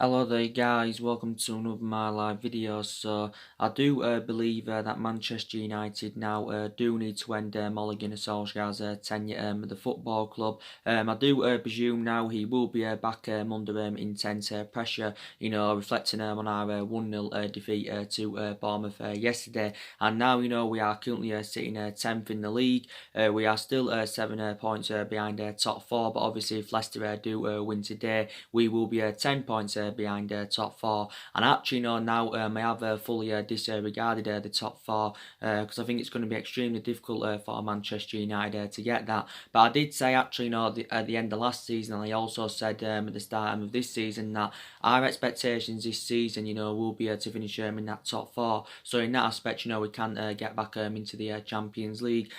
Hello there guys, welcome to another of my live videos. So I do believe that Manchester United now do need to end Ole Gunnar Solskjaer's tenure at the football club. I do presume now he will be back under intense pressure, reflecting on our 1-0 defeat to Bournemouth yesterday. And now, we are currently sitting 10th in the league. We are still 7 points behind top 4, but obviously if Leicester do win today, we will be 10 points behind top 4. And actually, now I have fully disregarded the top 4 because I think it's going to be extremely difficult for Manchester United to get that. But I did say actually, at the end of last season, and I also said at the start of this season that our expectations this season, will be to finish in that top 4. So in that aspect, we can get back into the Champions League.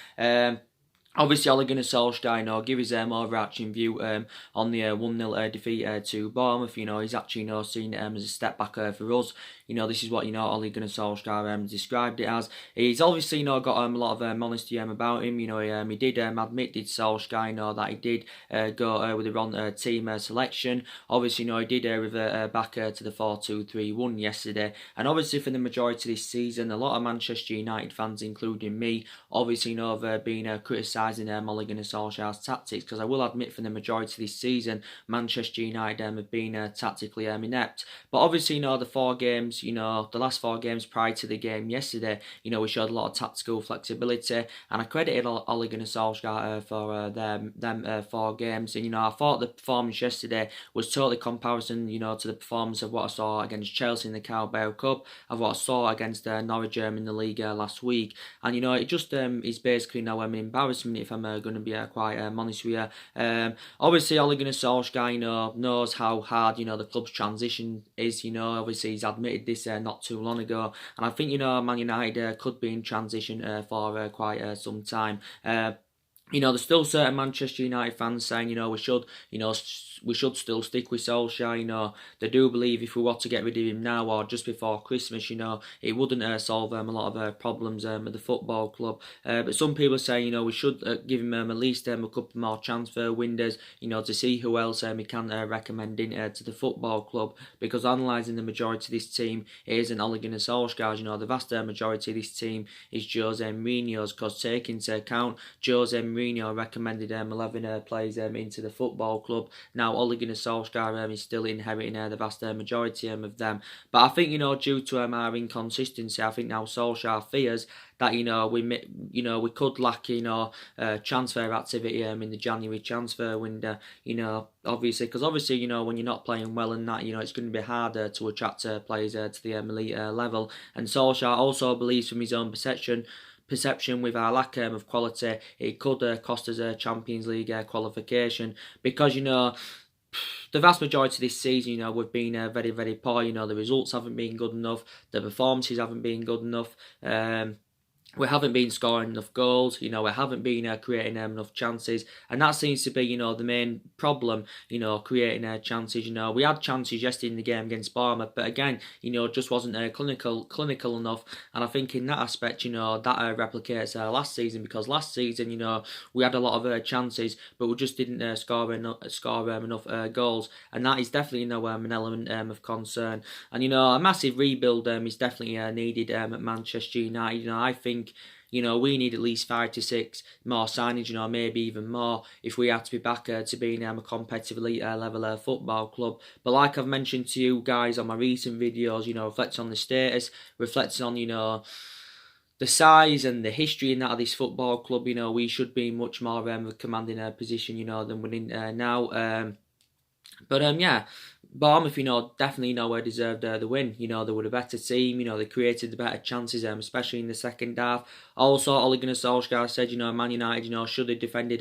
Obviously, Ole Gunnar Solskjaer, give his overarching view on the 1-0 defeat to Bournemouth. He's actually seen it as a step back for us. This is what Ole Gunnar Solskjaer described it as. He's obviously got a lot of honesty about him. He did admit, did Solskjaer, that he did go with the wrong team selection. Obviously, he did revert back to the 4-2-3-1 yesterday. And obviously, for the majority of this season, a lot of Manchester United fans, including me, obviously have been criticised Ole Gunnar Solskjaer's tactics, because I will admit for the majority of this season Manchester United have been tactically inept. But obviously the 4 games, the last 4 games prior to the game yesterday, we showed a lot of tactical flexibility, and I credited Ole Gunnar Solskjaer for them 4 games. And I thought the performance yesterday was totally comparison to the performance of what I saw against Chelsea in the Carabao Cup, of what I saw against Norwich in the league last week. And it just is basically now an embarrassment, if I'm going to be quite honest with you. Obviously, Ole Gunnar Solskjaer knows how hard the club's transition is. Obviously he's admitted this not too long ago, and I think Man United could be in transition for quite some time. There's still certain Manchester United fans saying, we should still stick with Solskjaer. They do believe if we were to get rid of him now or just before Christmas, it wouldn't solve a lot of problems at the football club. But some people say, we should give him at least a couple more transfer windows, to see who else we can recommend in to the football club. Because analysing the majority of this team, it isn't Ole Gunnar Solskjaer. The vast majority of this team is Jose Mourinho's, because taking into account Jose Mourinho recommended 11 players into the football club. Now Ole Gunnar Solskjaer is still inheriting the vast majority of them. But I think due to our inconsistency, I think now Solskjaer fears that we could lack transfer activity in the January transfer window. Obviously when you're not playing well and that, it's going to be harder to attract players to the elite level. And Solskjaer also believes from his own perception with our lack of quality, it could cost us a Champions League qualification, because the vast majority of this season, we've been very, very poor. The results haven't been good enough, the performances haven't been good enough. We haven't been scoring enough goals, we haven't been creating enough chances, and that seems to be, the main problem, creating chances. We had chances yesterday in the game against Bournemouth, but again, just wasn't clinical enough. And I think in that aspect, that replicates last season, because last season, we had a lot of chances, but we just didn't score enough goals, and that is definitely, an element of concern. And a massive rebuild is definitely needed at Manchester United. I think we need at least 5 to 6 more signings, maybe even more, if we have to be back to being a competitive elite level football club. But like I've mentioned to you guys on my recent videos, reflecting on the status, reflecting on the size and the history and that of this football club, we should be much more commanding a position, than we're in now. But yeah, Bournemouth, definitely deserved the win. They were a better team. They created the better chances, especially in the second half. Also, Ole Gunnar Solskjaer said, Man United, should have defended,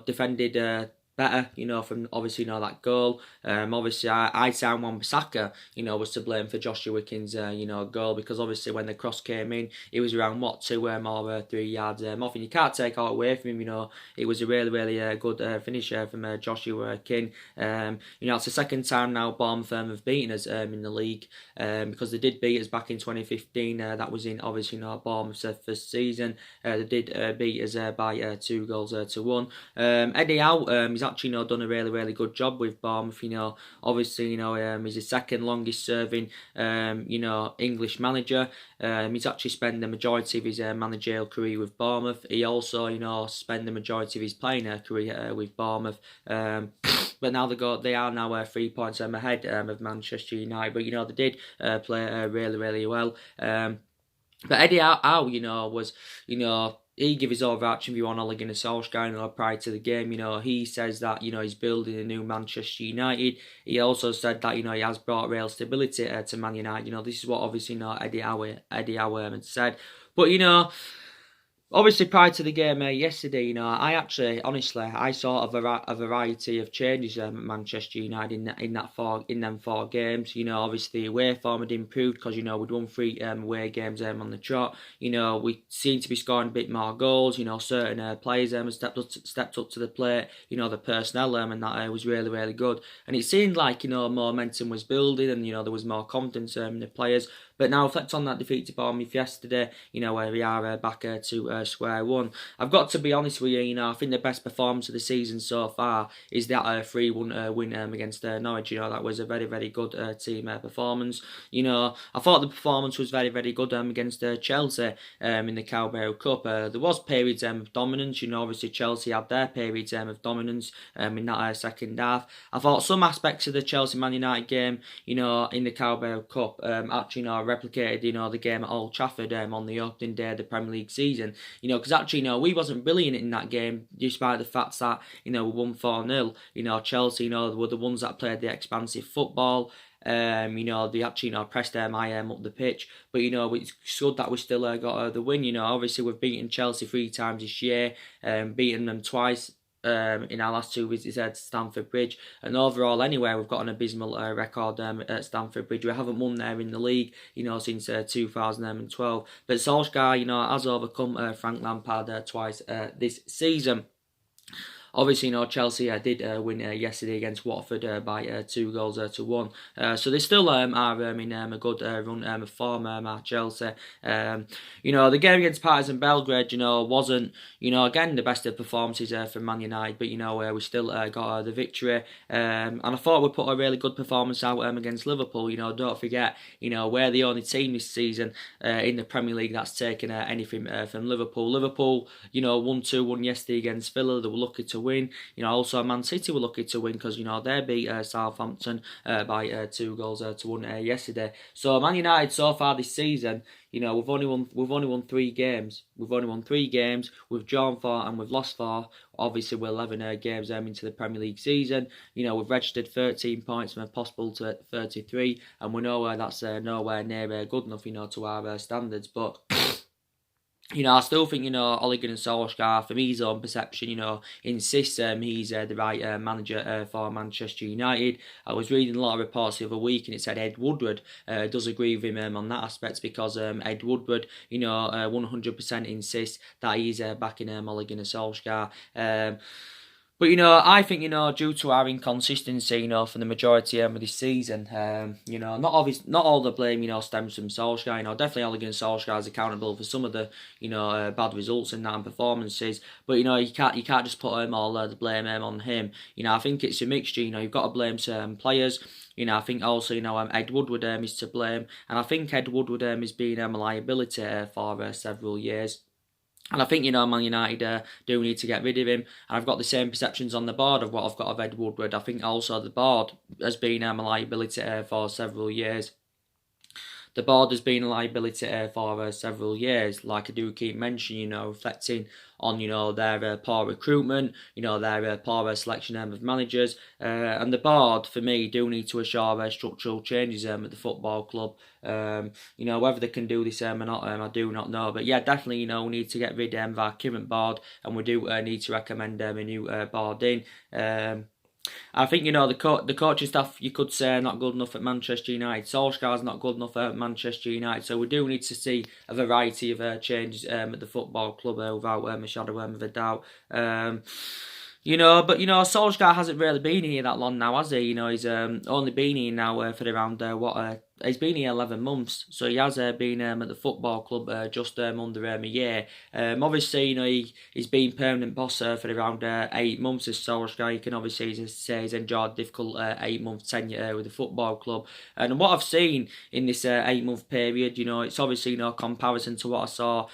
defended better, from obviously that goal. Obviously I sound Wan-Bissaka, was to blame for Joshua Wickens' goal, because obviously when the cross came in, it was around 2 or 3 yards off, and you can't take all away from him. It was a really, really good finish from Joshua King. It's the second time now Bournemouth have beaten us in the league, because they did beat us back in 2015. That was in obviously Bournemouth's first season. They did beat us by 2 goals to 1. Eddie Howe, he's actually done a really good job with Bournemouth. Obviously he's the second longest serving English manager. He's actually spent the majority of his managerial career with Bournemouth. He also spent the majority of his playing career with Bournemouth. But now they are now 3 points ahead of Manchester United. But they did play really well. But Eddie Howe, was, he gave his overarching view on Ole Gunnar Solsjaker, prior to the game. He says that, he's building a new Manchester United. He also said that, he has brought real stability to Man United. This is what obviously, Eddie Howe had said. But, obviously, prior to the game yesterday, I saw a variety of changes at Manchester United in them 4 games. Obviously, away form had improved because we'd won 3 away games on the trot. We seem to be scoring a bit more goals. Certain players have stepped up to the plate. The personnel and that was really good. And it seemed like momentum was building, and there was more confidence in the players. But now, reflect on that defeat to Bournemouth yesterday, where we are back to square one. I've got to be honest with you, I think the best performance of the season so far is that 3-1 win against Norwich. That was a very good team performance. I thought the performance was very good against Chelsea in the Carabao Cup. There was periods of dominance. Obviously Chelsea had their periods of dominance in that second half. I thought some aspects of the Chelsea-Man United game, in the Carabao Cup, actually, replicated, the game at Old Trafford on the opening day of the Premier League season. Because actually, we wasn't brilliant in that game, despite the fact that, we won 4-0. Chelsea, were the ones that played the expansive football. They actually, pressed their up the pitch. But, it's good that we still got the win. Obviously, we've beaten Chelsea 3 times this year, beaten them twice in our last 2 visits to Stamford Bridge, and overall anyway we've got an abysmal record at Stamford Bridge. We haven't won there in the league since 2012, but Solskjaer has overcome Frank Lampard twice this season. Obviously, Chelsea did win yesterday against Watford by 2-1. So they still are in a good run of form at Chelsea. The game against Partizan Belgrade, wasn't, again, the best of performances for Man United, but, we still got the victory. And I thought we put a really good performance out against Liverpool. Don't forget, we're the only team this season in the Premier League that's taken anything from Liverpool. Liverpool, won 2-1 yesterday against Villa. They were lucky to win. Also Man City were lucky to win because they beat Southampton by 2-1 yesterday. So Man United so far this season, we've only won 3 games. We've only won 3 games. We've drawn 4 and we've lost 4. Obviously, we're 11 games into the Premier League season. We've registered 13 points from a possible to 33, and we know that's nowhere near good enough, to our standards. But I still think, Ole Gunnar Solskjaer, from his own perception, insists he's the right manager for Manchester United. I was reading a lot of reports the other week, and it said Ed Woodward does agree with him on that aspect, because Ed Woodward, 100% insists that he's backing Ole Gunnar Solskjaer. But, I think, due to our inconsistency, for the majority of this season, not all the blame, stems from Solskjaer. Definitely Ole Gunnar Solskjaer is accountable for some of the, bad results in that and performances. But, you can't just put all the blame on him. I think it's a mixture. You've got to blame certain players. I think also, Ed Woodward is to blame. And I think Ed Woodward has been a liability for several years. And I think, Man United do need to get rid of him. And I've got the same perceptions on the board of what I've got of Ed Woodward. I think also the board has been a liability for several years. The board has been a liability for several years, like I do keep mentioning, reflecting on, their poor recruitment, their poor selection of managers. And the board, for me, do need to assure structural changes at the football club. Whether they can do this or not, I do not know. But yeah, definitely, we need to get rid of our current board, and we do need to recommend a new board in. I think, the coaching staff, you could say, are not good enough at Manchester United. Solskjaer's not good enough at Manchester United. So we do need to see a variety of changes at the football club without a shadow of a doubt. But Solskjaer hasn't really been here that long now, has he? He's only been here now for around he's been here 11 months, so he has been at the football club just under a year. Obviously, he's been permanent boss for around 8 months as Solskjaer. You can obviously say he's enjoyed a difficult 8 month tenure with the football club. And what I've seen in this 8 month period, it's obviously comparison to what I saw,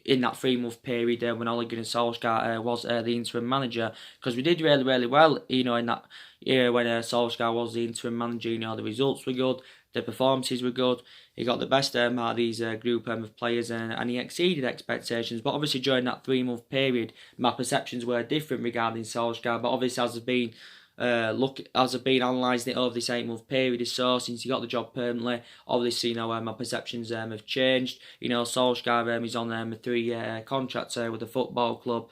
in that 3 month period when Ole Gunnar Solskjaer was the interim manager, because we did really, really well, in that year when Solskjaer was the interim manager. The results were good, the performances were good. He got the best out of these group of players, and he exceeded expectations. But obviously during that 3 month period, my perceptions were different regarding Solskjaer. But obviously as I've been analysing it over this 8 month period or so since he got the job permanently, obviously my perceptions have changed. Solskjaer is on a 3-year contract with the football club.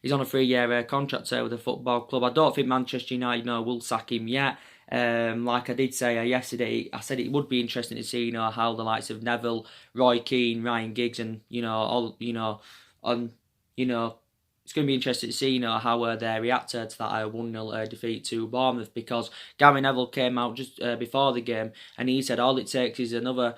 He's on a 3-year contract with the football club. I don't think Manchester United will sack him yet. Like I did say yesterday, I said it would be interesting to see how the likes of Neville, Roy Keane, Ryan Giggs, and it's going to be interesting to see how they react to that 1-0 defeat to Bournemouth, because Gary Neville came out just before the game and he said all it takes is another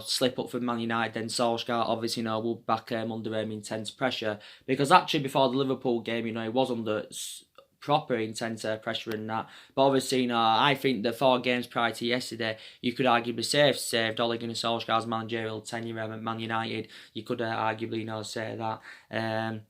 slip up from Man United, then Solskjaer obviously will back under intense pressure, because actually before the Liverpool game he was under proper intense pressure and that. But obviously, I think the 4 games prior to yesterday, you could arguably saved Ole Gunnar Solskjaer's managerial tenure at Man United. You could arguably say that.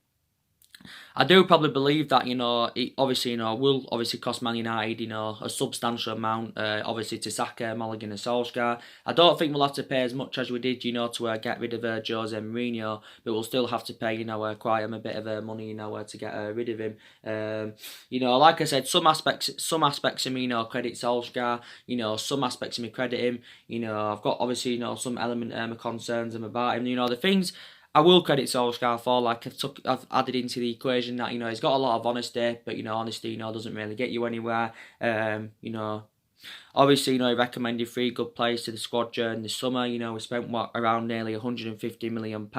I do probably believe that it obviously will obviously cost Man United a substantial amount obviously to sack Ole Gunnar Solskjaer. I don't think we'll have to pay as much as we did to get rid of Jose Mourinho, but we'll still have to pay quite a bit of money to get rid of him. Like I said, some aspects of me credit Solskjaer. Some aspects of me credit him. I've got obviously some element of concerns about him. The things I will credit Solskjaer for, like I've added into the equation that he's got a lot of honesty, but honesty doesn't really get you anywhere. Obviously, he recommended 3 good players to the squad during the summer. We spent around nearly £150 million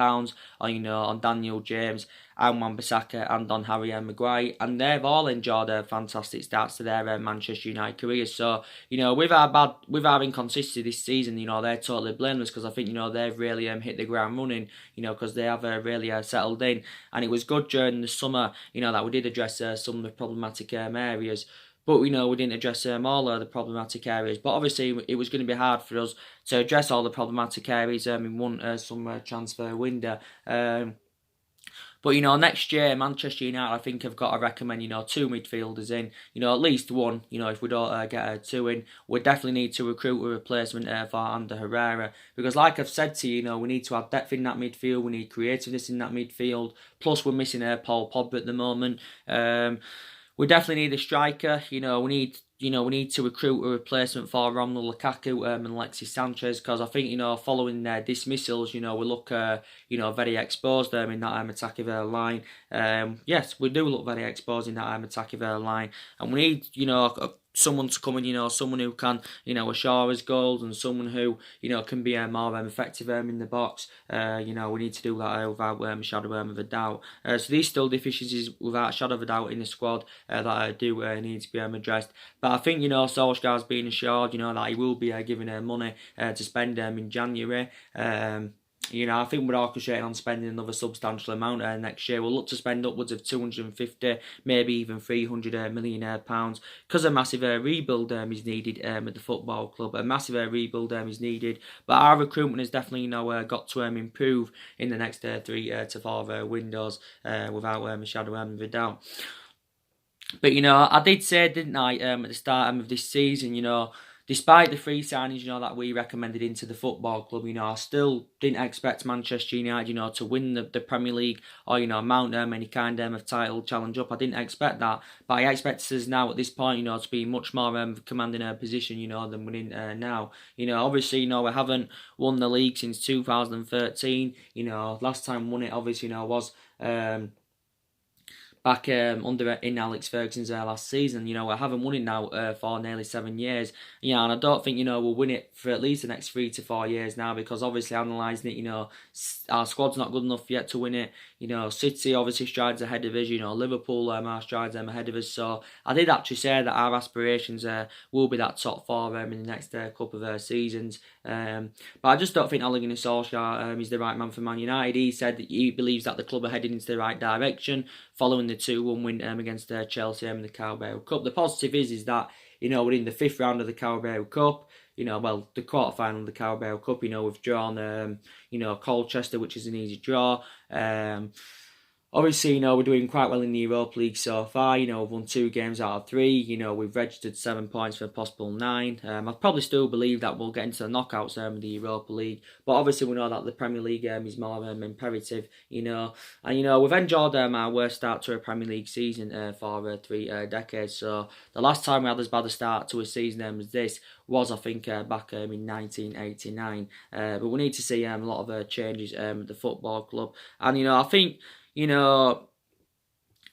on Daniel James and Wan-Bissaka and on Harry Maguire, and they've all enjoyed fantastic starts to their Manchester United careers. So, with our inconsistency this season, they're totally blameless, because I think they've really hit the ground running. Because they have really settled in, and it was good during the summer. That we did address some of the problematic areas. But we didn't address all of the problematic areas. But obviously, it was going to be hard for us to address all the problematic areas in one summer transfer window. But next year, Manchester United, I think, have got to recommend 2 midfielders in. At least one. If we don't get 2 in, we definitely need to recruit a replacement for Ander Herrera, because, like I've said to you, we need to have depth in that midfield. We need creativeness in that midfield. Plus, we're missing Paul Pogba at the moment. We definitely need a striker. We need to recruit a replacement for Romelu Lukaku and Alexis Sanchez, because I think following their dismissals, we look very exposed in that attacking line. Yes, we do look very exposed in that attacking line, and we need someone to come in, someone who can assure us goals, and someone who can be more effective in the box. We need to do that without a shadow of a doubt. So these still deficiencies without a shadow of a doubt in the squad that I do need to be addressed. But I think Solskjaer's been assured that he will be giving money to spend in January. I think we're orchestrating on spending another substantial amount next year. We'll look to spend upwards of 250, maybe even 300 million pounds, because a massive rebuild is needed at the football club. A massive rebuild is needed, but our recruitment has definitely got to improve in the next 3 to 4 windows without a shadow of a doubt. But I did say, didn't I, at the start of this season, despite the 3 signings, that we recommended into the football club, I still didn't expect Manchester United, to win the Premier League or, mount any kind of title challenge up. I didn't expect that, but I expect us now at this point, to be much more commanding a position, than we're in now. Obviously, we haven't won the league since 2013. Last time we won it, obviously, was back under in Alex Ferguson's last season. You know, we haven't won it now for nearly 7 years. You know, and I don't think, you know, we'll win it for at least the next 3 to 4 years now, because obviously analysing it, you know, our squad's not good enough yet to win it. You know, City obviously strides ahead of us. You know, Liverpool are strides ahead of us. So I did actually say that our aspirations will be that top 4 in the next couple of seasons. But I just don't think Ole Gunnar Solskjaer is the right man for Man United. He said that he believes that the club are heading into the right direction following the 2-1 win against Chelsea in the Carabao Cup. The positive is that, you know, we're in the 5th round of the Carabao Cup. You know, well, the quarter-final of the Carabao Cup. You know, we've drawn, you know, Colchester, which is an easy draw. Obviously, you know, we're doing quite well in the Europa League so far. You know, we've won 2 games out of 3. You know, we've registered 7 points for a possible 9. I probably still believe that we'll get into the knockouts of the Europa League. But obviously, we know that the Premier League is more imperative, you know. And, you know, we've enjoyed our worst start to a Premier League season for 3 decades. So, the last time we had as bad a start to a season as this was, I think, back in 1989. But we need to see a lot of changes at the football club. And, you know, I think, you know,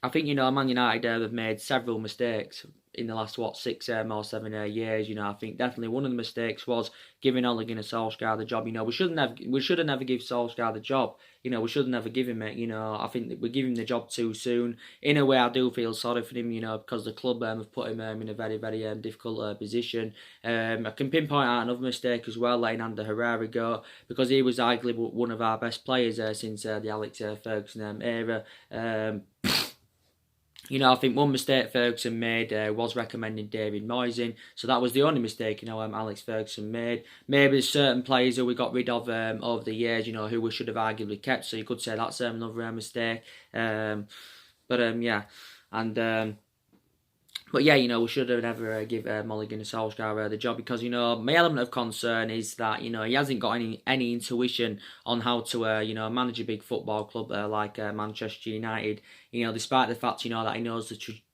Man United have made several mistakes in the last 6 or 7 years. You know, I think definitely one of the mistakes was giving Ole Gunnar Solskjaer the job. You know, we should have never give Solskjaer the job. You know, we should have never give him it. You know, I think that we give him the job too soon. In a way, I do feel sorry for him. You know, because the club have put him in a very, very difficult position. I can pinpoint out another mistake as well, letting Ander Herrera go, because he was arguably one of our best players since the Alex Ferguson era. You know, I think one mistake Ferguson made was recommending David Moyes in. So that was the only mistake, you know, Alex Ferguson made. Maybe there's certain players who we got rid of over the years, you know, who we should have arguably kept. So you could say that's another mistake. Yeah. And... But yeah, you know, we should have never give Ole Gunnar Solskjaer the job, because, you know, my element of concern is that, you know, he hasn't got any intuition on how to, you know, manage a big football club like Manchester United. You know, despite the fact, you know, that he knows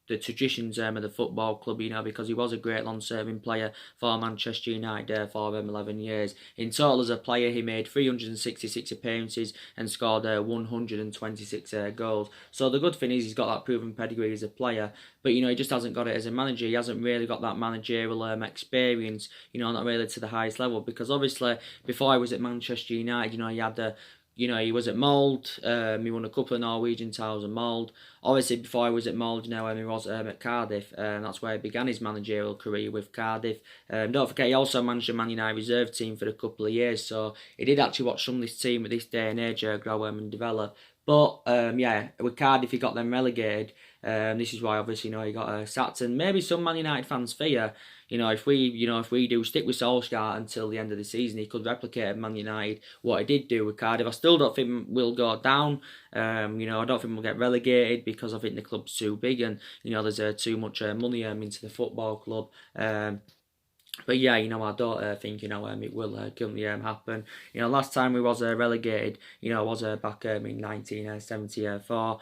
the traditions of the football club, you know, because he was a great long-serving player for Manchester United for 11 years. In total, as a player, he made 366 appearances and scored 126 goals. So the good thing is he's got that proven pedigree as a player, but, you know, he just hasn't got it as a manager. He hasn't really got that managerial experience, you know, not really to the highest level, because obviously before he was at Manchester United, you know, he had you know, he was at Mould. He won a couple of Norwegian titles at Mould. Obviously, before he was at Mould, you know, he was at Cardiff. That's where he began his managerial career, with Cardiff. Don't forget, he also managed the Man United reserve team for a couple of years. So he did actually watch some of this team at this day and age grow and develop. But yeah, with Cardiff, he got them relegated. This is why, obviously, you know, he got sacked. And maybe some Man United fans fear, you know, if we do stick with Solskjaer until the end of the season, he could replicate at Man United what he did do with Cardiff. I still don't think we'll go down. You know, I don't think we'll get relegated, because I think the club's too big, and, you know, there's too much money into the football club. But yeah, you know, I don't think, you know, it will currently happen. You know, last time we was relegated, you know, was back in 1974.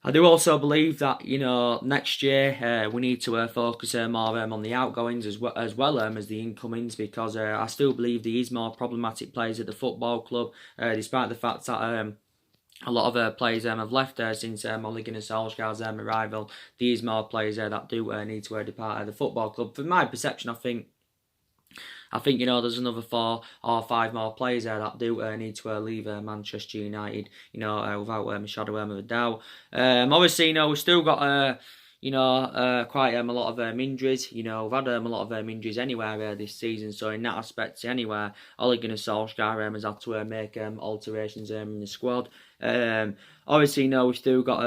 I do also believe that, you know, next year we need to focus more on the outgoings as well as the incomings, because I still believe there is more problematic players at the football club, despite the fact that a lot of players have left since Ole Gunnar Solskjaer's arrival. There is more players that do need to depart the football club. From my perception, I think, you know, there's another 4 or 5 more players there that do need to leave Manchester United, you know, without a shadow of a doubt. Obviously, you know, we've still got, you know, quite a lot of injuries. You know, we've had a lot of injuries anywhere this season. So in that aspect, anywhere, Ole Gunnar Solskjaer has had to make alterations in the squad. Obviously, you know, we've still got,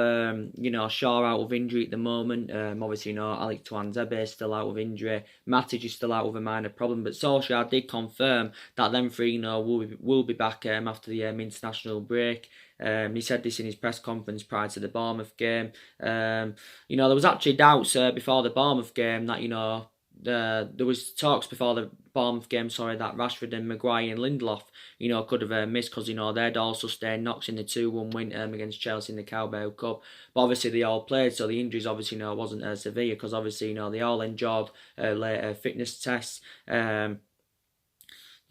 you know, Shaw out of injury at the moment. Obviously, you know, Alex Tuanzebe is still out of injury. Matic is still out with a minor problem. But Solskjaer did confirm that them 3, you know, will be back after the international break. He said this in his press conference prior to the Bournemouth game. You know, there was actually doubts before the Bournemouth game that, you know, there was talks before the Bournemouth game, that Rashford and Maguire and Lindelof, you know, could have missed, because, you know, they'd all sustained knocks in the 2-1 win against Chelsea in the Carabao Cup. But obviously they all played, so the injuries obviously, you know, wasn't severe, because obviously, you know, they all endured later fitness tests.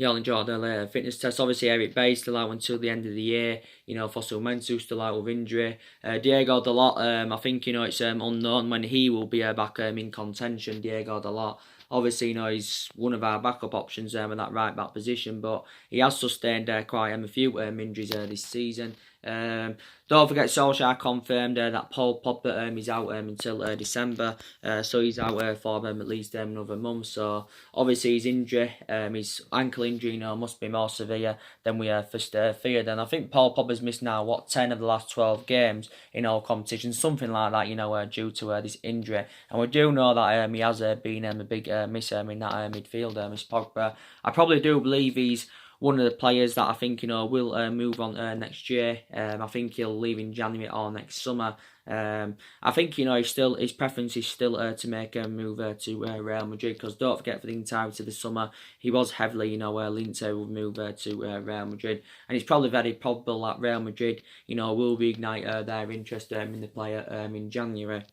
I'll enjoy the fitness test. Obviously, Eric Bay still out until the end of the year. Fossil Mensu still out with injury. Diego Dalot, I think, it's unknown when he will be back in contention. Diego Dalot. Obviously, he's one of our backup options in that right back position, but he has sustained quite a few injuries this season. Don't forget Solsjaker confirmed that Paul Pogba is out until December, so he's out for at least another month. So obviously his injury, his ankle injury, must be more severe than we first feared. And I think Paul Pogba's missed now 10 of the last 12 games in all competitions, something like that. Due to this injury, and we do know that he has been a big miss in that midfield. Miss Pogba, I probably do believe he's one of the players that I think will move on next year. I think he'll leave in January or next summer. I think his preference is still to make a move to Real Madrid, because don't forget, for the entirety of the summer he was heavily linked to move to Real Madrid, and it's probably very probable that Real Madrid will reignite their interest in the player in January.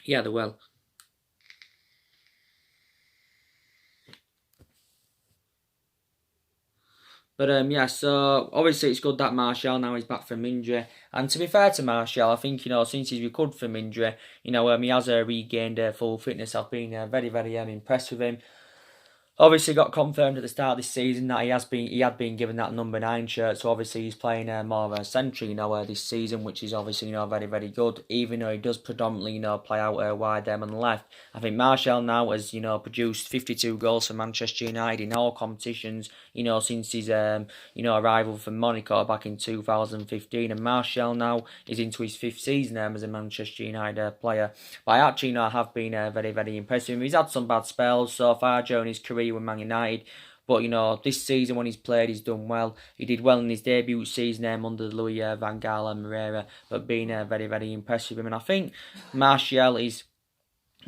Yeah, they will. But so obviously it's good that Martial now is back from injury. And to be fair to Martial, I think, since he's recovered from injury, he has regained full fitness. I've been very, very impressed with him. Obviously got confirmed at the start of this season that he had been given that number 9 shirt, so obviously he's playing more of a centre, this season, which is obviously, very, very good, even though he does predominantly, play out wide on the left. I think Martial now has, produced 52 goals for Manchester United in all competitions, since his, arrival from Monaco back in 2015, and Martial now is into his 5th season as a Manchester United player. But I actually, have been very, very impressed with him. He's had some bad spells so far during his career with Man United, but this season when he's played, he's done well. He did well in his debut season under Louis van Gaal and Moreira, but being very, very impressed with him. And I think Martial is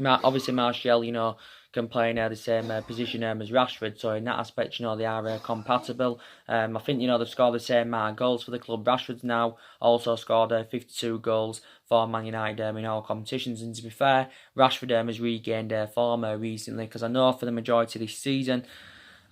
obviously Martial, can play in the same position as Rashford, so in that aspect, they are compatible. I think, they've scored the same amount of goals for the club. Rashford's now also scored 52 goals for Man United in all competitions, and to be fair, Rashford has regained form recently, because I know for the majority of this season,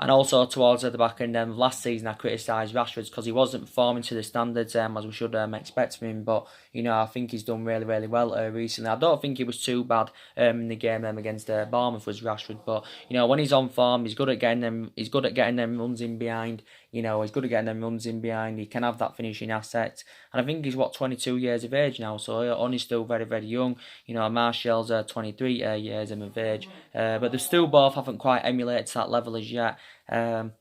and also towards the back end of last season, I criticised Rashford because he wasn't performing to the standards as we should expect from him. But I think he's done really, really well recently. I don't think he was too bad in the game against Bournemouth was Rashford. But when he's on form, he's good at getting them. He's good at getting them runs in behind. He's good at getting them runs in behind. He can have that finishing asset. And I think he's 22 years of age now, so only still very, very young. Martial's 23 years of age, but they still both haven't quite emulated to that level as yet. But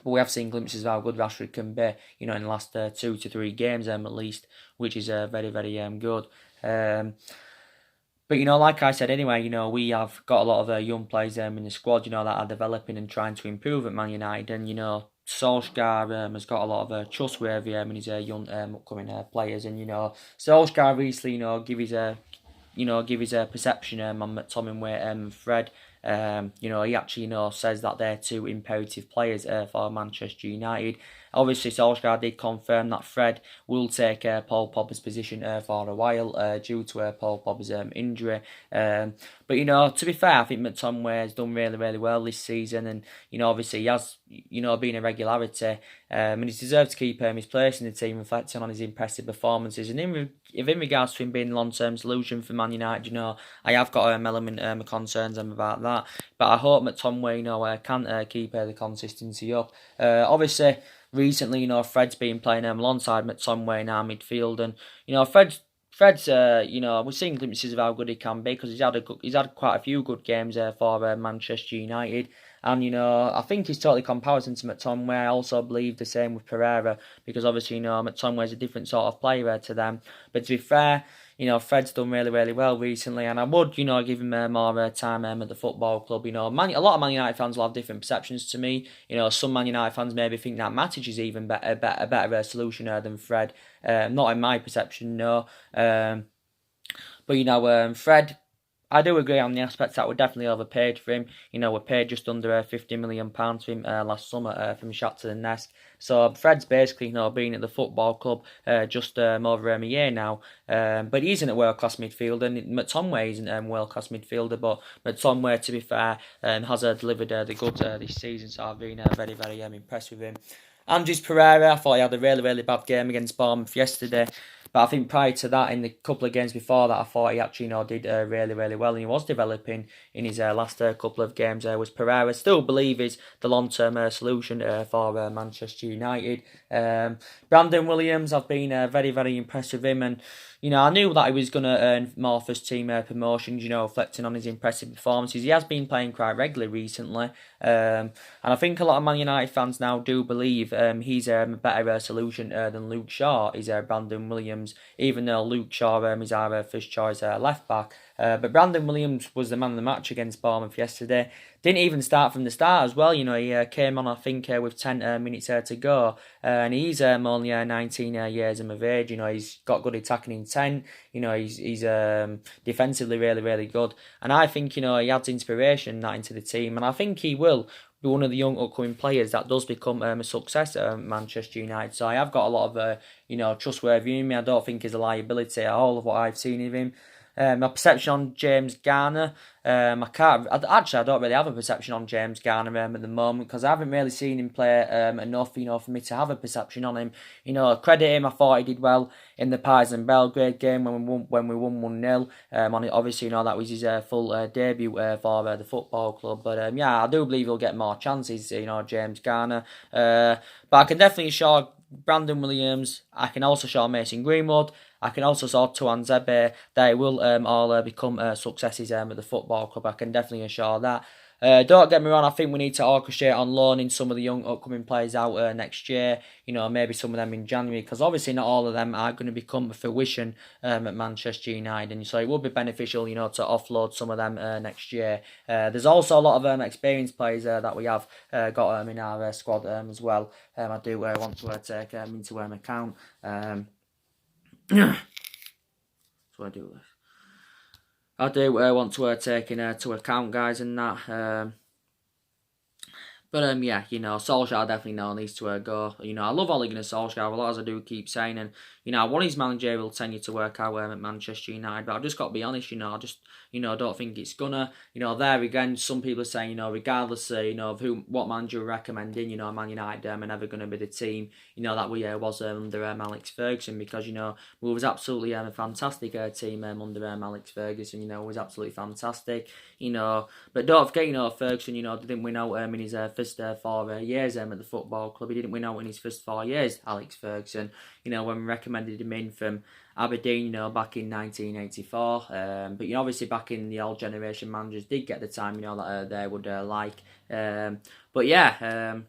we have seen glimpses of how good Rashford can be, in the last 2 to 3 games at least, which is very, very good. But like I said anyway, we have got a lot of young players in the squad, that are developing and trying to improve at Man United, and Solskjaer has got a lot of trust with in his young upcoming players, and Solskjaer recently give his perception on McTominay and Fred. He actually says that they're 2 imperative players for Manchester United. Obviously, Solskjaer did confirm that Fred will take Paul Pogba's position for a while due to Paul Pogba's injury. But to be fair, I think McTominay has done really, really well this season, and obviously he has been a regularity, and he's deserved to keep his place in the team, reflecting on his impressive performances. And in regards to him being a long-term solution for Man United, I have got element of concerns about that. But I hope McTominay can keep the consistency up. Obviously, recently, Fred's been playing alongside McTominay in our midfield, and Fred's we're seeing glimpses of how good he can be, because he's had quite a few good games for Manchester United, and I think he's totally comparison to McTominay. I also believe the same with Pereira, because obviously McTominay is a different sort of player to them. But to be fair, Fred's done really, really well recently, and I would, give him more time at the football club. A lot of Man United fans will have different perceptions to me. Some Man United fans maybe think that Matic is even a better solution than Fred. Not in my perception, no. But Fred, I do agree on the aspect that we're definitely overpaid for him. We paid just under £50 million for him last summer from shot to the nest. So Fred's basically, been at the football club just over a year now. But he isn't a world-class midfielder. And McTominay isn't a world-class midfielder, but McTominay, to be fair, has delivered the goods this season. So I've been very, very impressed with him. Andres Pereira, I thought he had a really, really bad game against Bournemouth yesterday. But I think prior to that, in the couple of games before that, I thought he actually, did really, really well, and he was developing in his last couple of games. Was Pereira still believe is the long-term solution for Manchester United? Brandon Williams, I've been very, very impressed with him, and I knew that he was going to earn more first team promotions. Reflecting on his impressive performances, he has been playing quite regularly recently, and I think a lot of Man United fans now do believe he's a better solution than Luke Shaw is Brandon Williams. Even though Luke Shaw is our first choice left back. But Brandon Williams was the man of the match against Bournemouth yesterday. Didn't even start from the start as well. He came on, I think, with 10 minutes to go. And he's only 19 years of age. He's got good attacking intent. He's defensively really, really good. And I think, he adds inspiration into the team. And I think he will be one of the young upcoming players that does become a success at Manchester United. So I have got a lot of trustworthy in me. I don't think he's a liability at all of what I've seen of him. My perception on James Garner, I don't really have a perception on James Garner at the moment because I haven't really seen him play enough, for me to have a perception on him. Credit him, I thought he did well in the Partizan Belgrade game when we won 1-0. Obviously, that was his full debut for the football club. But I do believe he'll get more chances, James Garner. But I can definitely assure Brandon Williams, I can also show Mason Greenwood, I can also saw Tuan Zebe. They will all become successes at the football club. I can definitely assure that. Don't get me wrong, I think we need to orchestrate on loaning some of the young upcoming players out next year. Maybe some of them in January, because obviously not all of them are going to become a fruition at Manchester United. And so it will be beneficial, to offload some of them next year. There's also a lot of experienced players that we have got in our squad as well. I do want to take into account. So I do this. I do want to take into account, guys, and that. But Solskjaer definitely needs to go. I love Ole Gunnar Solskjaer a lot, as I do keep saying, and I want his managerial tenure to work out at Manchester United. But I've just got to be honest, I just don't think it's gonna. There again, some people are saying, regardless, of what manager we're recommending, Man United are never going to be the team, that we was under Alex Ferguson, because we was absolutely a fantastic team under Alex Ferguson. It was absolutely fantastic. But don't forget, Ferguson, didn't win out in his first 4 years at the football club. He didn't win out in his first 4 years, Alex Ferguson. When we recommended him in from Aberdeen, back in 1984. But obviously back in the old generation, managers did get the time, that they would like. But yeah,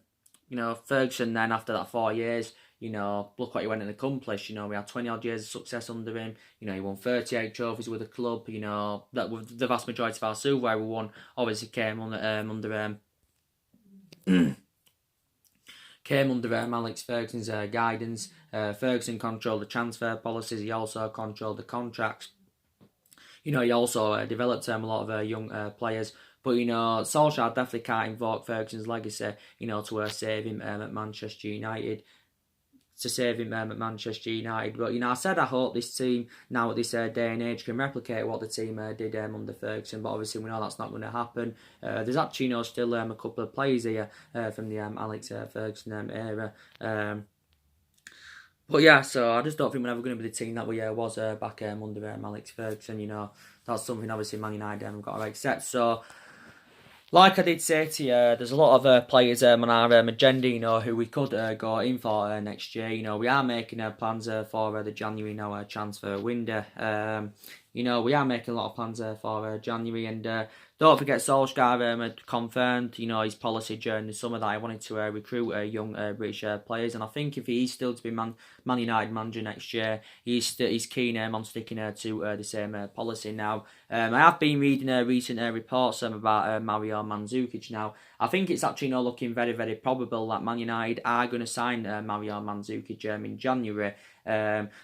Ferguson then after that 4 years, look what he went and accomplished. We had 20 odd years of success under him. He won 38 trophies with the club. That the vast majority of our silverware we won obviously came under Alex Ferguson's guidance. Ferguson controlled the transfer policies. He also controlled the contracts. He also developed a lot of young players. But, Solskjaer definitely can't invoke Ferguson's legacy, to save him at Manchester United. But, I said I hope this team, now at this day and age, can replicate what the team did under Ferguson. But obviously we know that's not going to happen. There's actually, still a couple of players here from the Alex Ferguson era. But yeah, so I just don't think we're ever going to be the team that we was back under Alex Ferguson. That's something obviously Man United have got to accept. So, like I did say to you, there's a lot of players on our agenda, who we could go in for next year. We are making plans for the January transfer window. We are making a lot of plans for January, and don't forget Solskjaer had confirmed, his policy during the summer that I wanted to recruit young British players, and I think if he's still to be Man United manager next year, he's keen on sticking to the same policy. Now, I have been reading recent reports about Mario Mandzukic. Now, I think it's actually looking very, very probable that Man United are going to sign Mario Mandzukic in January.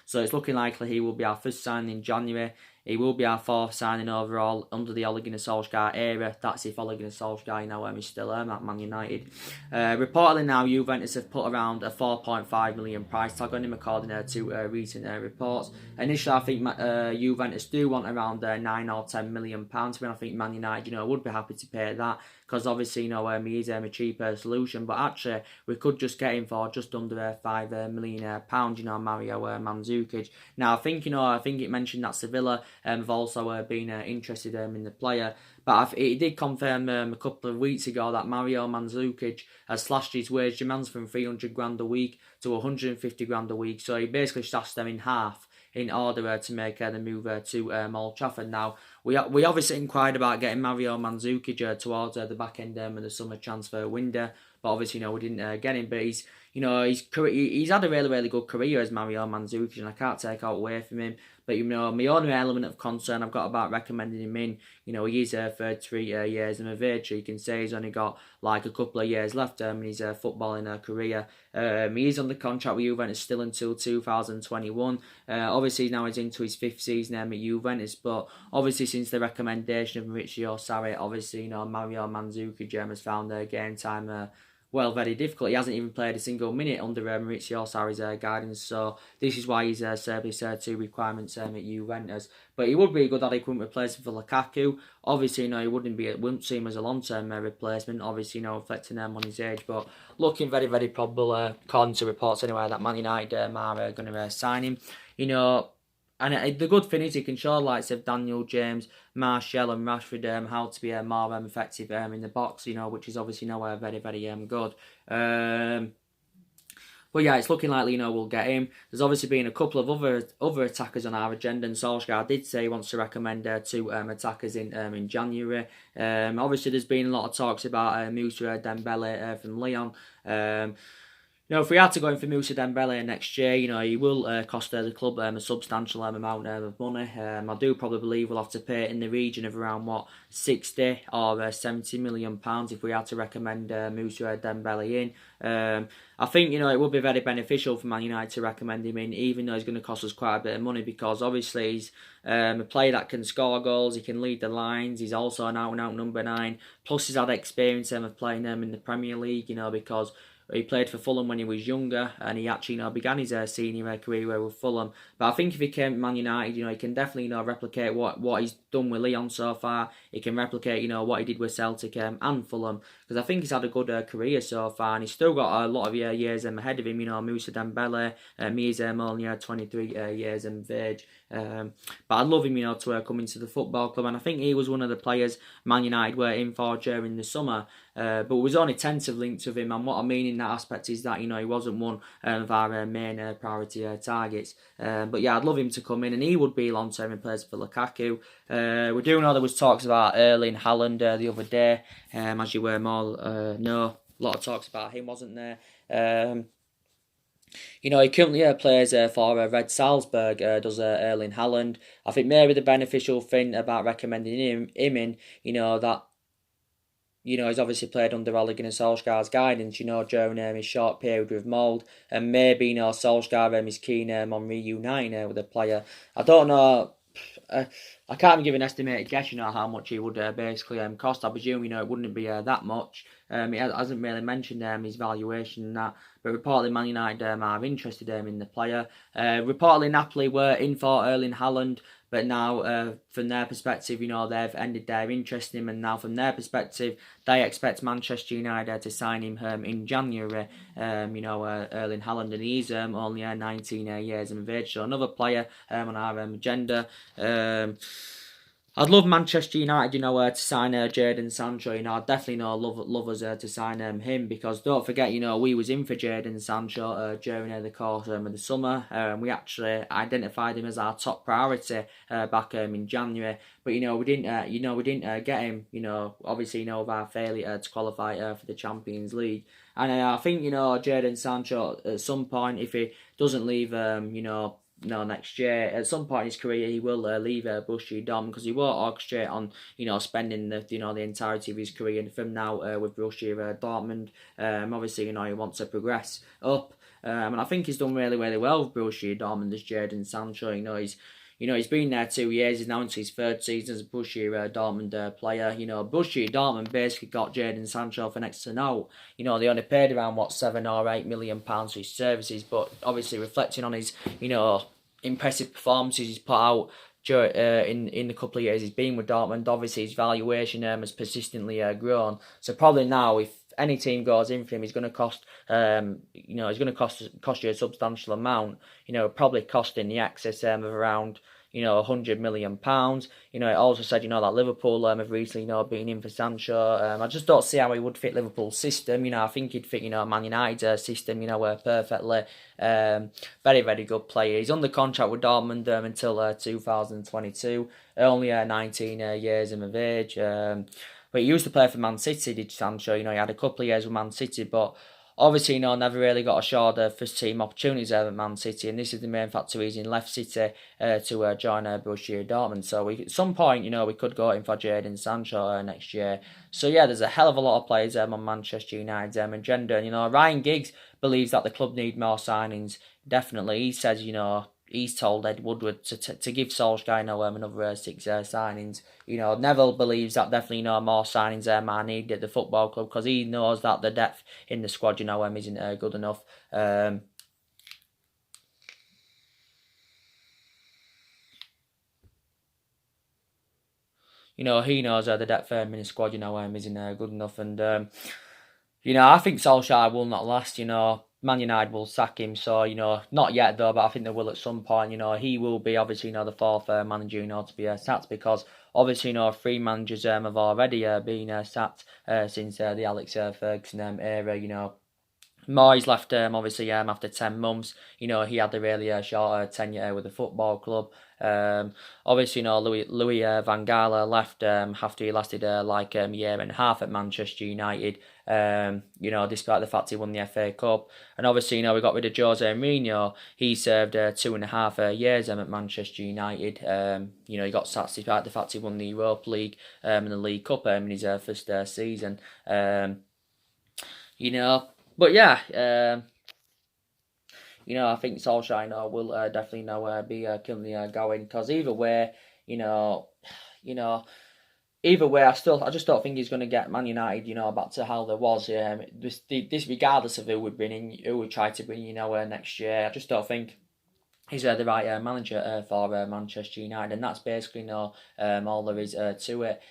So it's looking likely he will be our first signing in January. He will be our fourth signing overall under the Ole Gunnar Solskjaer era. That's if Ole Gunnar Solskjaer is still at Man United. Reportedly now, Juventus have put around a 4.5 million price tag on him, according to recent reports. Initially, I think Juventus do want around 9 or 10 million pounds. I think Man United, would be happy to pay that, because obviously, he is a cheaper solution. But actually, we could just get him for just under 5 million pounds. Mario Mandzukic. Now, I think it mentioned that Sevilla have also been interested in the player. But it did confirm a couple of weeks ago that Mario Mandzukic has slashed his wage demands from 300 grand a week to 150 grand a week. So he basically slashed them in half in order to make the move to Old Trafford. Now, we obviously inquired about getting Mario Mandzukic towards the back end of the summer transfer window, but obviously, we didn't get him. But he's had a really, really good career as Mario Mandzukic, and I can't take out away from him. But my only element of concern I've got about recommending him in, he is 33 years of age, so you can say he's only got like a couple of years left in his footballing career. He is on the contract with Juventus still until 2021. Obviously now he's into his 5th season at Juventus, but obviously since the recommendation of Maurizio Sarri, obviously Mario Mandzukic has found game time very difficult. He hasn't even played a single minute under Maurizio Sarri's guidance, so this is why he's served his 2 requirements at Juventus. But he would be a good adequate replacement for Lukaku. Obviously, he wouldn't see him as a long-term replacement, obviously, reflecting on his age, but looking very, very probable, according to reports anyway, that Man United are going to sign him. And the good thing is he can show likes of Daniel James, Martial and Rashford how to be more effective in the box, which is obviously very, very good. But yeah, it's looking likely, we'll get him. There's obviously been a couple of other attackers on our agenda, and Solskjaer did say he wants to recommend 2 attackers in January. Obviously, there's been a lot of talks about Moussa Dembele from Lyon. If we had to go in for Moussa Dembele next year, he will cost the club a substantial amount of money. I do probably believe we'll have to pay in the region of around 60 or 70 million pounds if we had to recommend Moussa Dembele in. I think it would be very beneficial for Man United to recommend him in, even though he's going to cost us quite a bit of money, because obviously he's a player that can score goals, he can lead the lines, he's also an out-and-out number 9. Plus he's had experience of playing in the Premier League, because he played for Fulham when he was younger, and he actually began his senior career with Fulham. But I think if he came to Man United, he can definitely replicate what he's done with Lyon so far. He can replicate what he did with Celtic and Fulham, because I think he's had a good career so far, and he's still got a lot of years ahead of him. Moussa Dembele, me is only 23 years of age. But I'd love him, to come into the football club, and I think he was one of the players Man United were in for during the summer. But it was only tentative linked with him, and what I mean in that aspect is that he wasn't one of our main priority targets. But yeah, I'd love him to come in, and he would be long-term replacement for Lukaku. We do know there was talks about Erling Haaland the other day, as you were more know. A lot of talks about him, wasn't there? He currently plays for Red Salzburg, does Erling Haaland. I think maybe the beneficial thing about recommending him in, that he's obviously played under Ole Gunnar Solskjaer's guidance, during his short period with Mould, and maybe, Solskjaer is keen on reuniting with the player. I don't know. I can't give an estimated guess, how much he would basically cost. I presume, it wouldn't be that much. It hasn't really mentioned his valuation and that, but reportedly Man United are interested in the player. Reportedly Napoli were in for Erling Haaland, but now from their perspective, they've ended their interest in him, and now from their perspective, they expect Manchester United to sign him in January. Erling Haaland, and he's only 19 years of age, so another player on our agenda. I'd love Manchester United, to sign Jadon Sancho. I'd definitely love us to sign him, because don't forget, we was in for Jadon Sancho during the course of the summer. We actually identified him as our top priority back in January, but we didn't get him. Obviously, of our failure to qualify for the Champions League. And I think Jadon Sancho at some point, if he doesn't leave, next year, at some point in his career, he will leave Borussia Dortmund, because he won't orchestrate on spending the entirety of his career from now with Borussia Dortmund. Obviously, he wants to progress up. And I think he's done really, really well with Borussia Dortmund as Jadon Sancho. He's been there 2 years. He's now into his third season as a Borussia Dortmund player. Borussia Dortmund basically got Jadon Sancho for next to no. They only paid around £7 or £8 million for his services, but obviously reflecting on his, impressive performances he's put out in the couple of years he's been with Dortmund, obviously his valuation has persistently grown. So probably now, if any team goes in for him, he's going to cost, cost you a substantial amount. Probably costing the excess of around £100 million. It also said that Liverpool have recently been in for Sancho. I just don't see how he would fit Liverpool's system. I think he'd fit Man United's system perfectly. Very, very good player. He's under contract with Dortmund until 2022. Only 19 years of age. But he used to play for Man City, did Sancho. He had a couple of years with Man City, but obviously, never really got assured first team opportunities at Man City, and this is the main factor reason he left City to join Borussia Dortmund. So at some point, we could go in for Jadon Sancho next year. So yeah, there's a hell of a lot of players on Manchester United's agenda. And, Ryan Giggs believes that the club need more signings. Definitely, he says, he's told Ed Woodward to give Solskjaer another 6 signings. Neville believes that definitely more signings are needed at the football club, because he knows that the depth in the squad isn't good enough. I he knows the depth in the squad isn't good enough, and I think Solskjaer will not last. Man United will sack him, so, not yet though, but I think they will at some point. He will be obviously, the fourth manager, to be sacked, because obviously, 3 managers have already been sacked since the Alex Ferguson era. Moyes left obviously after 10 months. He had a really short tenure with the football club. Obviously, Louis Van Gaal left after he lasted like a year and a half at Manchester United. Despite the fact he won the FA Cup. And obviously, we got rid of Jose Mourinho. He served 2.5 years at Manchester United. He got sacked despite the fact he won the Europa League and the League Cup in his first season. But yeah, I think Solskjaer will definitely be currently going, because either way, either way, I just don't think he's going to get Man United, back to how there was. This regardless of who would try to bring, next year. I just don't think he's the right manager for Manchester United, and that's basically all there is to it.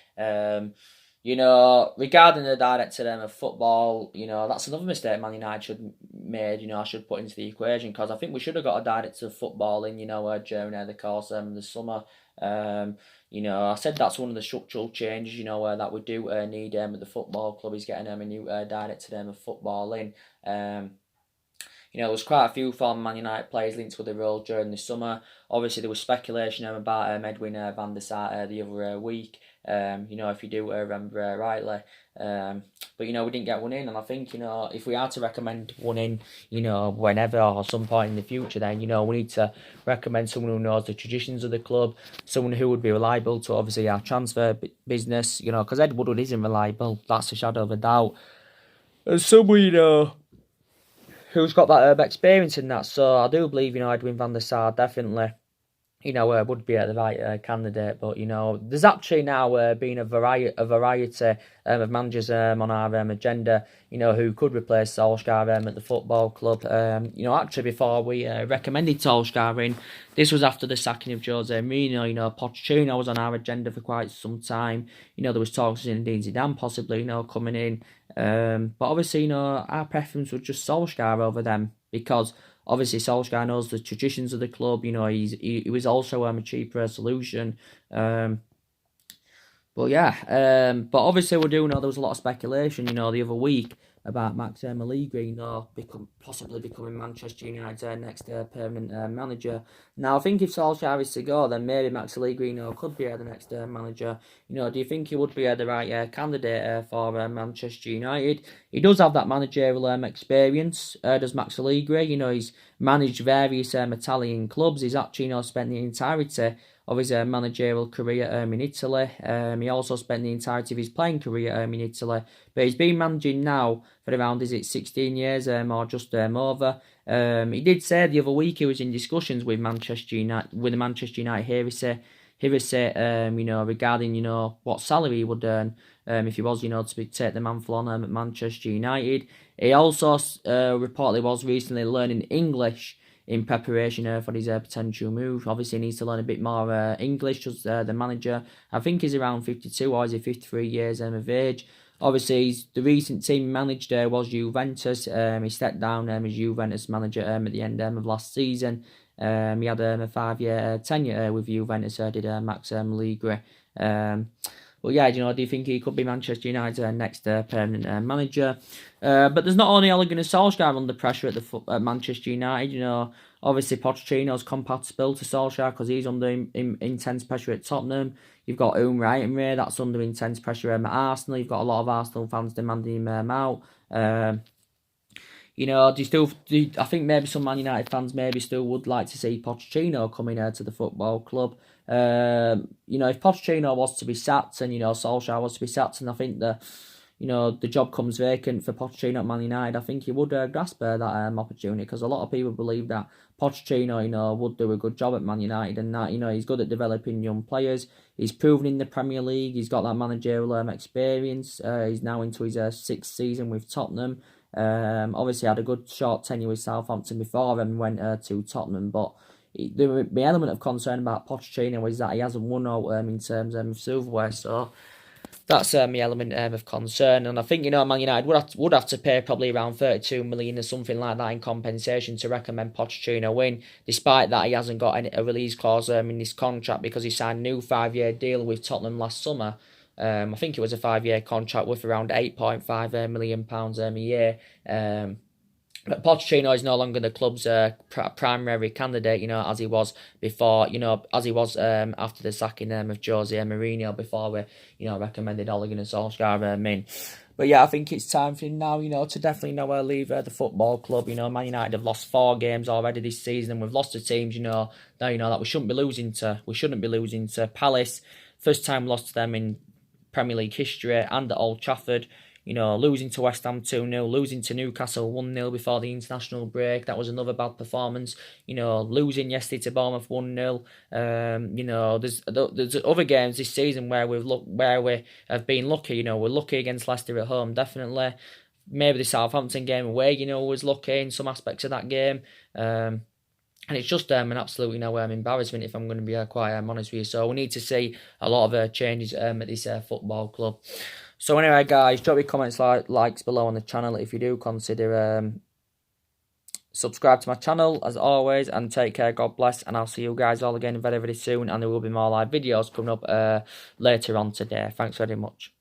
Regarding the director of football, that's another mistake Man United should made. I should put into the equation, because I think we should have got a director of football in, during the course of the summer. I said that's one of the structural changes, that we do need at the football club, is getting a new director of football in. There was quite a few former Man United players linked with the role during the summer. Obviously, there was speculation about Edwin van der Sar the other week. If you do remember rightly. But, we didn't get one in. And I think, if we are to recommend one in, whenever or some point in the future, then, we need to recommend someone who knows the traditions of the club, someone who would be reliable to, obviously, our transfer business, because Ed Woodward isn't reliable. That's a shadow of a doubt. And someone, who's got that experience in that. So I do believe, Edwin van der Sar definitely, would be the right candidate. But, there's actually now been a variety of managers on our agenda, who could replace Solskjaer at the football club. Actually, before we recommended Solskjaer in, this was after the sacking of Jose Mourinho. Pochettino was on our agenda for quite some time. There was talks of Zinedine Zidane possibly, coming in. But obviously, our preference was just Solskjaer over them, because obviously Solskjaer knows the traditions of the club. He was also a cheaper solution. But obviously we do know there was a lot of speculation, the other week about Max Allegri, possibly becoming Manchester United's next permanent manager. Now, I think if Solskjaer is to go, then maybe Max Allegri, could be the next manager. Do you think he would be the right candidate for Manchester United? He does have that managerial experience, does Max Allegri. He's managed various Italian clubs. He's actually, spent the entirety of his managerial career in Italy. He also spent the entirety of his playing career in Italy, but he's been managing now for around, is it 16 years or just over. He did say the other week he was in discussions with Manchester United, with the Manchester United here. He was regarding, what salary he would earn if he was, to take the mantle on at Manchester United. He also reportedly was recently learning English in preparation for his potential move. Obviously, he needs to learn a bit more English, just the manager. I think he's around 52 or is he 53 years of age. Obviously, the recent team he managed was Juventus. He stepped down as Juventus manager at the end of last season. He had a 5-year tenure with Juventus, did Max Allegri. But yeah, do you think he could be Manchester United's next permanent manager? But there's not only Ole Gunnar Solskjaer under pressure at Manchester United. Obviously Pochettino's compatible to Solskjaer because he's under intense pressure at Tottenham. You've got Right, that's under intense pressure at Arsenal. You've got a lot of Arsenal fans demanding him out. I think maybe some Man United fans maybe still would like to see Pochettino coming to the football club. If Pochettino was to be sacked and, Solskjaer was to be sacked, and I think the job comes vacant for Pochettino at Man United, I think he would grasp that opportunity, because a lot of people believe that Pochettino, would do a good job at Man United, and that, he's good at developing young players. He's proven in the Premier League. He's got that managerial experience. He's now into his 6th season with Tottenham. Obviously had a good short tenure with Southampton before and went to Tottenham, but the element of concern about Pochettino is that he hasn't won out in terms of silverware, so that's my element of concern. And I think, Man United would have to pay probably around 32 million or something like that in compensation to recommend Pochettino win, despite that he hasn't got a release clause in his contract, because he signed a new 5-year deal with Tottenham last summer. I think it was a 5-year contract worth around £8.5 million a year. But Pochettino is no longer the club's primary candidate, as he was before, as he was after the sacking of Jose Mourinho, before we, recommended Ole Gunnar Solskjaer in. But yeah, I think it's time for him now, to definitely leave the football club. Man United have lost 4 games already this season, and we've lost to teams, now that we shouldn't be losing to. We shouldn't be losing to Palace. First time we lost to them in Premier League history, and at Old Trafford. Losing to West Ham 2-0, losing to Newcastle 1-0 before the international break. That was another bad performance. Losing yesterday to Bournemouth 1-0. There's other games this season where we have been lucky. We're lucky against Leicester at home, definitely. Maybe the Southampton game away, was lucky in some aspects of that game. And it's just an absolute, embarrassment, if I'm going to be quite honest with you. So we need to see a lot of changes at this football club. So anyway, guys, drop your comments, likes below on the channel if you do consider subscribe to my channel, as always, and take care, God bless, and I'll see you guys all again very, very soon, and there will be more live videos coming up later on today. Thanks very much.